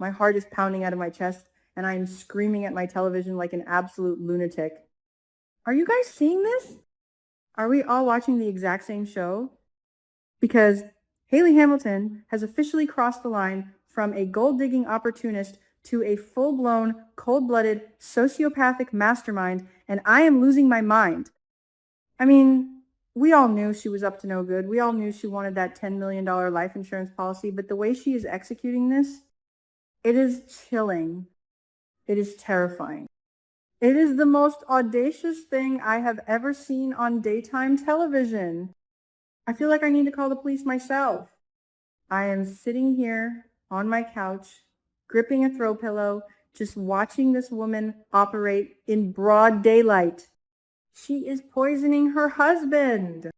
My heart is pounding out of my chest, and I am screaming at my television like an absolute lunatic. Are you guys seeing this? Are we all watching the exact same show? Because Hayley Hamilton has officially crossed the line from a gold-digging opportunist to a full-blown, cold-blooded, sociopathic mastermind, and I am losing my mind. I mean, we all knew she was up to no good. We all knew she wanted that $10 million life insurance policy, but the way she is executing this, it is chilling. It is terrifying. It is the most audacious thing I have ever seen on daytime television. I feel like I need to call the police myself. I am sitting here on my couch, gripping a throw pillow, just watching this woman operate in broad daylight. She is poisoning her husband.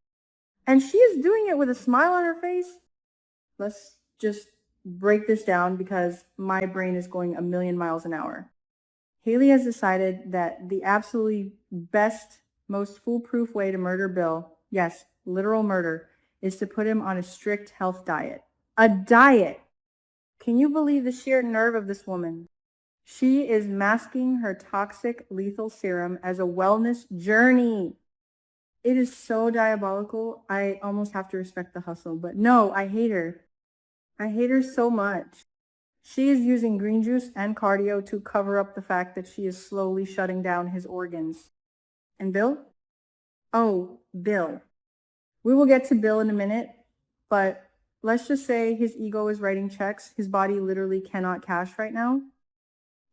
And she is doing it with a smile on her face. Let's just break this down because my brain is going a million miles an hour. Hayley has decided that the absolutely best, most foolproof way to murder Bill, yes, literal murder, is to put him on a strict health diet. A diet! Can you believe the sheer nerve of this woman? She is masking her toxic lethal serum as a wellness journey. It is so diabolical, I almost have to respect the hustle. But no, I hate her. I hate her so much. She is using green juice and cardio to cover up the fact that she is slowly shutting down his organs. And Bill? Oh, Bill. We will get to Bill in a minute, but let's just say his ego is writing checks. His body literally cannot cash right now.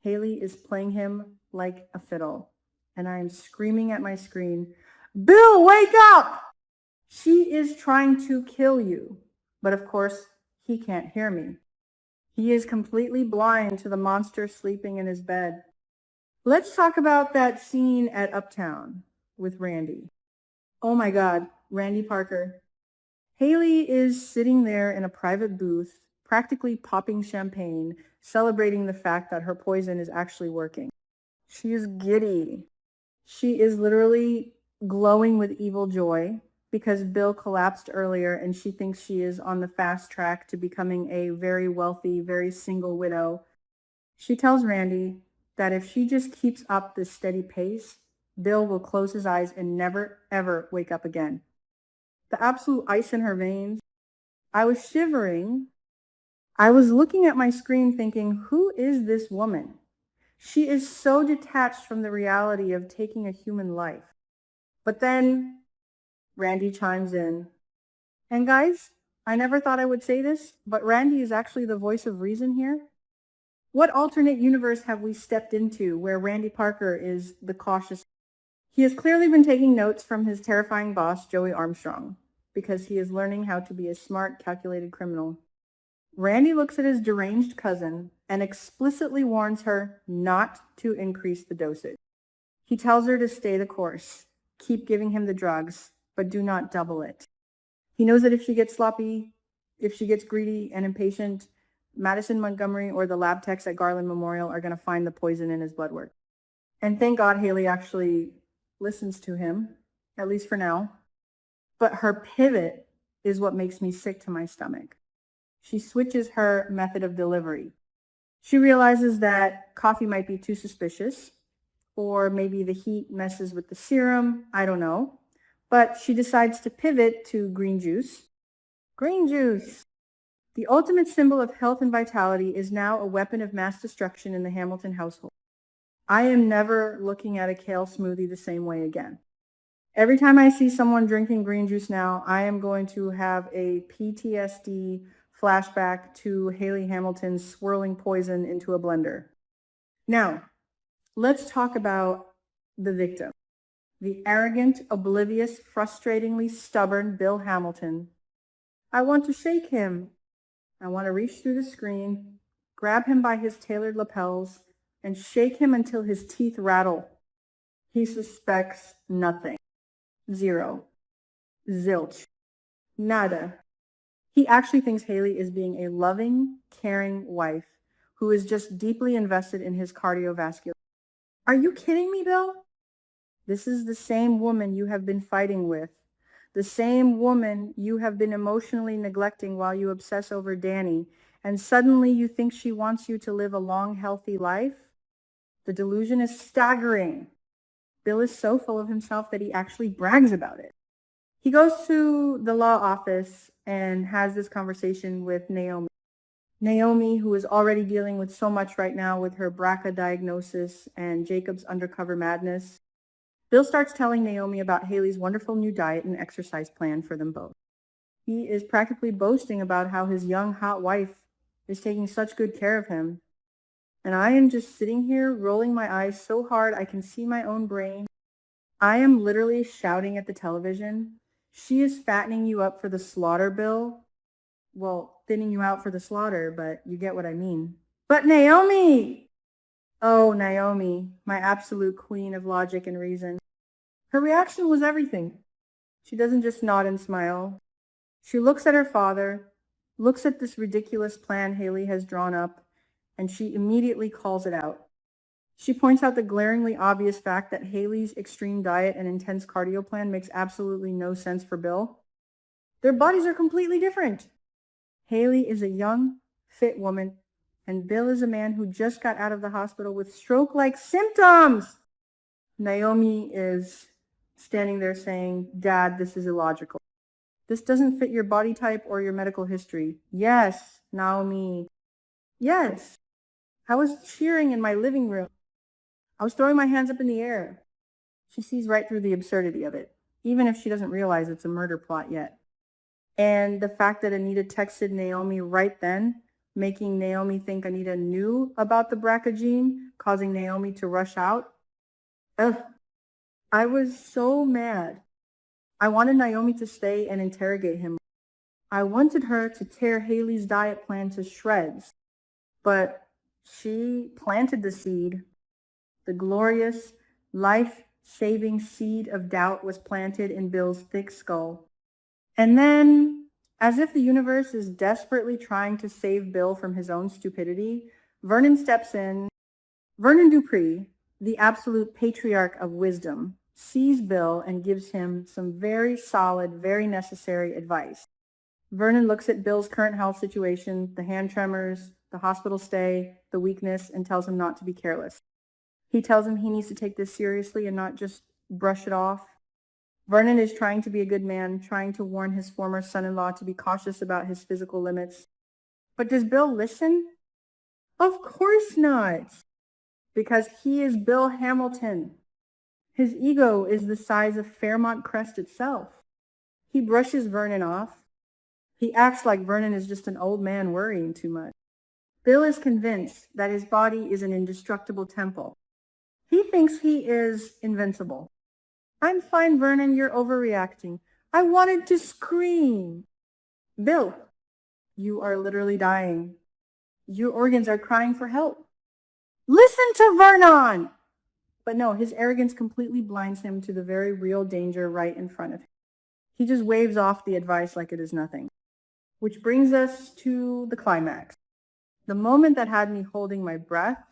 Hayley is playing him like a fiddle, and I am screaming at my screen, Bill, wake up! She is trying to kill you. But of course, he can't hear me. He is completely blind to the monster sleeping in his bed. Let's talk about that scene at Uptown with Randy. Oh my God, Randy Parker. Hayley is sitting there in a private booth, practically popping champagne, celebrating the fact that her poison is actually working. She is giddy. She is literally glowing with evil joy because Bill collapsed earlier and she thinks she is on the fast track to becoming a very wealthy, very single widow. She tells Randy that if she just keeps up this steady pace, Bill will close his eyes and never, ever wake up again. The absolute ice in her veins. I was shivering. I was looking at my screen thinking, who is this woman? She is so detached from the reality of taking a human life. But then Randy chimes in. And guys, I never thought I would say this, but Randy is actually the voice of reason here. What alternate universe have we stepped into where Randy Parker is the cautious? He has clearly been taking notes from his terrifying boss, Joey Armstrong, because he is learning how to be a smart, calculated criminal. Randy looks at his deranged cousin and explicitly warns her not to increase the dosage. He tells her to stay the course, keep giving him the drugs, but do not double it. He knows that if she gets sloppy, if she gets greedy and impatient, Madison Montgomery or the lab techs at Garland Memorial are going to find the poison in his blood work. And thank God Hayley actually listens to him, at least for now. But her pivot is what makes me sick to my stomach. She switches her method of delivery. She realizes that coffee might be too suspicious, or maybe the heat messes with the serum, I don't know. But she decides to pivot to green juice. Green juice! The ultimate symbol of health and vitality is now a weapon of mass destruction in the Hamilton household. I am never looking at a kale smoothie the same way again. Every time I see someone drinking green juice now, I am going to have a PTSD flashback to Hayley Hamilton swirling poison into a blender. Now, let's talk about the victim. The arrogant, oblivious, frustratingly stubborn Bill Hamilton. I want to shake him. I want to reach through the screen, grab him by his tailored lapels, and shake him until his teeth rattle. He suspects nothing. Zero. Zilch. Nada. He actually thinks Hayley is being a loving, caring wife who is just deeply invested in his cardiovascular. Are you kidding me, Bill? This is the same woman you have been fighting with. The same woman you have been emotionally neglecting while you obsess over Danny. and suddenly you think she wants you to live a long, healthy life. The delusion is staggering. Bill is so full of himself that he actually brags about it. He goes to the law office and has this conversation with Naomi. Naomi, who is already dealing with so much right now with her BRCA diagnosis and Jacob's undercover madness. Bill starts telling Naomi about Hayley's wonderful new diet and exercise plan for them both. He is practically boasting about how his young, hot wife is taking such good care of him. And I am just sitting here rolling my eyes so hard I can see my own brain. I am literally shouting at the television. She is fattening you up for the slaughter, Bill. Well, thinning you out for the slaughter, but you get what I mean. But Naomi! Oh, Naomi, my absolute queen of logic and reason. Her reaction was everything. She doesn't just nod and smile. She looks at her father, looks at this ridiculous plan Hayley has drawn up, and she immediately calls it out. She points out the glaringly obvious fact that Hayley's extreme diet and intense cardio plan makes absolutely no sense for Bill. Their bodies are completely different. Hayley is a young, fit woman, and Bill is a man who just got out of the hospital with stroke-like symptoms. Naomi is standing there saying, Dad, this is illogical. This doesn't fit your body type or your medical history. Yes, Naomi. Yes. I was cheering in my living room. I was throwing my hands up in the air. She sees right through the absurdity of it, even if she doesn't realize it's a murder plot yet. And the fact that Anita texted Naomi right then, making Naomi think Anita knew about the BRCA gene, causing Naomi to rush out. Ugh. I was so mad. I wanted Naomi to stay and interrogate him. I wanted her to tear Hayley's diet plan to shreds, but she planted the seed. The glorious, life-saving seed of doubt was planted in Bill's thick skull. And then, as if the universe is desperately trying to save Bill from his own stupidity, Vernon steps in. Vernon Dupree, the absolute patriarch of wisdom, sees Bill and gives him some very solid, very necessary advice. Vernon looks at Bill's current health situation, the hand tremors, the hospital stay, the weakness, and tells him not to be careless. He tells him he needs to take this seriously and not just brush it off. Vernon is trying to be a good man, trying to warn his former son-in-law to be cautious about his physical limits. But does Bill listen? Of course not, because he is Bill Hamilton. His ego is the size of Fairmont Crest itself. He brushes Vernon off. He acts like Vernon is just an old man worrying too much. Bill is convinced that his body is an indestructible temple. He thinks he is invincible. I'm fine, Vernon, you're overreacting. I wanted to scream. Bill, you are literally dying. Your organs are crying for help. Listen to Vernon! But no, his arrogance completely blinds him to the very real danger right in front of him. He just waves off the advice like it is nothing. Which brings us to the climax. The moment that had me holding my breath,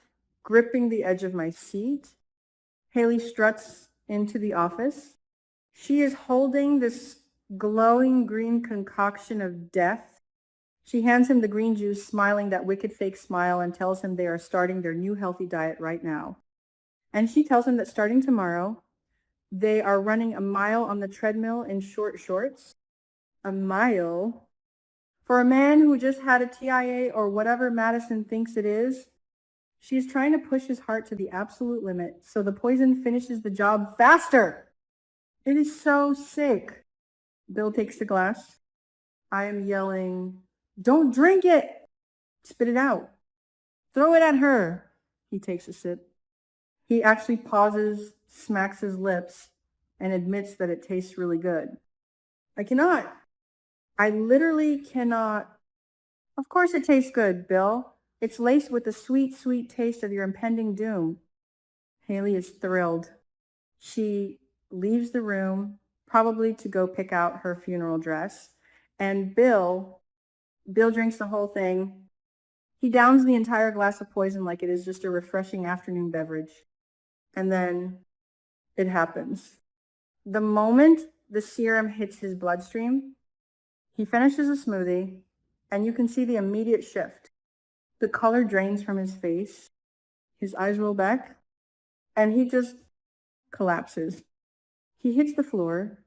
gripping the edge of my seat. Hayley struts into the office. She is holding this glowing green concoction of death. She hands him the green juice, smiling that wicked fake smile, and tells him they are starting their new healthy diet right now. And she tells him that starting tomorrow, they are running a mile on the treadmill in short shorts. A mile? For a man who just had a TIA or whatever Madison thinks it is, she's trying to push his heart to the absolute limit so the poison finishes the job faster. It is so sick. Bill takes the glass. I am yelling, don't drink it. Spit it out. Throw it at her. He takes a sip. He actually pauses, smacks his lips, and admits that it tastes really good. I cannot. I literally cannot. Of course it tastes good, Bill. It's laced with the sweet, sweet taste of your impending doom. Hayley is thrilled. She leaves the room, probably to go pick out her funeral dress. And Bill drinks the whole thing. He downs the entire glass of poison like it is just a refreshing afternoon beverage. And then it happens. The moment the serum hits his bloodstream, he finishes a smoothie, and you can see the immediate shift. The color drains from his face, his eyes roll back, and he just collapses. He hits the floor,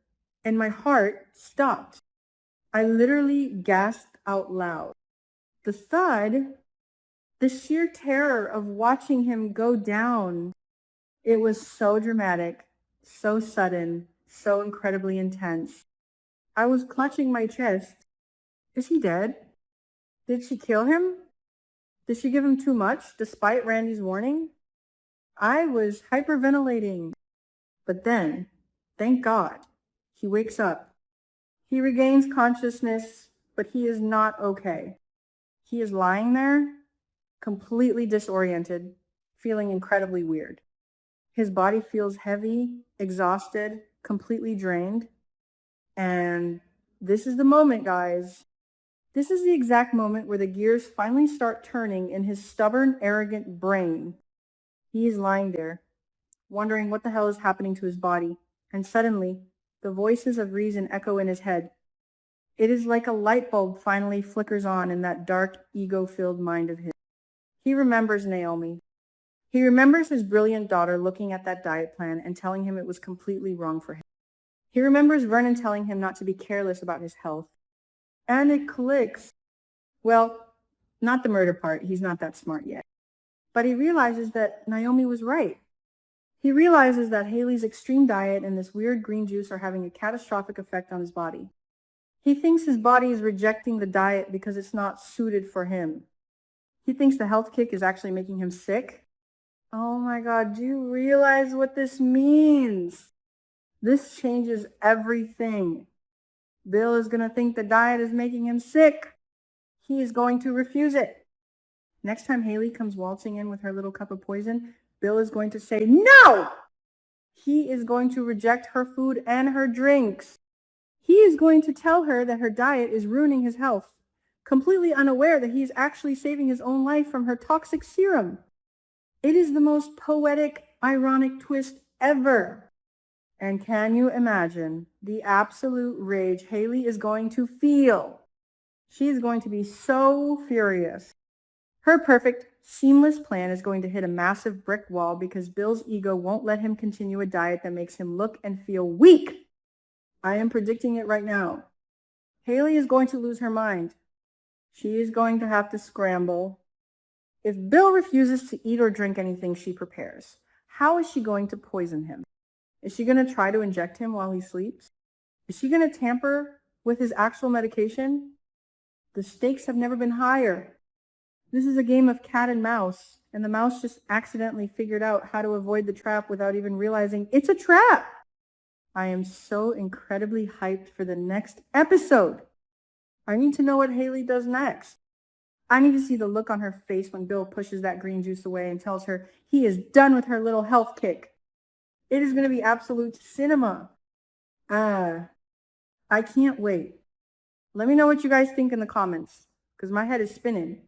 and my heart stopped. I literally gasped out loud. The thud, the sheer terror of watching him go down, it was so dramatic, so sudden, so incredibly intense. I was clutching my chest. Is he dead? Did she kill him? Did she give him too much, despite Randy's warning? I was hyperventilating. But then, thank God, he wakes up. He regains consciousness, but he is not okay. He is lying there, completely disoriented, feeling incredibly weird. His body feels heavy, exhausted, completely drained. And this is the moment, guys. This is the exact moment where the gears finally start turning in his stubborn, arrogant brain. He is lying there, wondering what the hell is happening to his body. And suddenly, the voices of reason echo in his head. It is like a light bulb finally flickers on in that dark, ego-filled mind of his. He remembers Naomi. He remembers his brilliant daughter looking at that diet plan and telling him it was completely wrong for him. He remembers Vernon telling him not to be careless about his health. And it clicks. Well, not the murder part. He's not that smart yet. But he realizes that Naomi was right. He realizes that Hayley's extreme diet and this weird green juice are having a catastrophic effect on his body. He thinks his body is rejecting the diet because it's not suited for him. He thinks the health kick is actually making him sick. Oh my God, do you realize what this means? This changes everything. Bill is going to think the diet is making him sick. He is going to refuse it. Next time Hayley comes waltzing in with her little cup of poison, Bill is going to say no! He is going to reject her food and her drinks. He is going to tell her that her diet is ruining his health, completely unaware that he is actually saving his own life from her toxic serum. It is the most poetic, ironic twist ever. And can you imagine the absolute rage Hayley is going to feel? She is going to be so furious. Her perfect, seamless plan is going to hit a massive brick wall because Bill's ego won't let him continue a diet that makes him look and feel weak. I am predicting it right now. Hayley is going to lose her mind. She is going to have to scramble. If Bill refuses to eat or drink anything she prepares, how is she going to poison him? Is she going to try to inject him while he sleeps? Is she going to tamper with his actual medication? The stakes have never been higher. This is a game of cat and mouse, and the mouse just accidentally figured out how to avoid the trap without even realizing it's a trap. I am so incredibly hyped for the next episode. I need to know what Hayley does next. I need to see the look on her face when Bill pushes that green juice away and tells her he is done with her little health kick. It is going to be absolute cinema. I can't wait. Let me know what you guys think in the comments, because my head is spinning.